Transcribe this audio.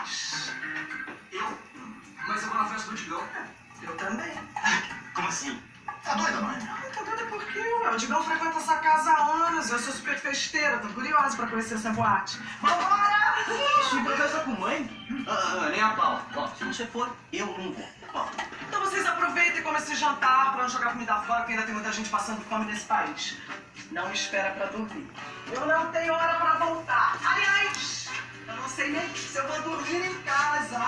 Boate. Eu? Mas eu vou na festa do Digão. Eu também. Como assim? Tá doida, mãe? Tá doida por quê, ué? O Digão frequenta essa casa há anos. Eu sou super festeira. Tô curiosa pra conhecer essa boate. Vambora! Ixi, pra festa com mãe? Nem a pau. Ó, se você for, eu não vou. Ó. Então vocês aproveitem e comem esse jantar pra não jogar comida fora, que ainda tem muita gente passando fome nesse país. Não espera pra dormir. Eu não tenho hora pra voltar. Aliás, eu não sei nem se eu vou dormir em casa.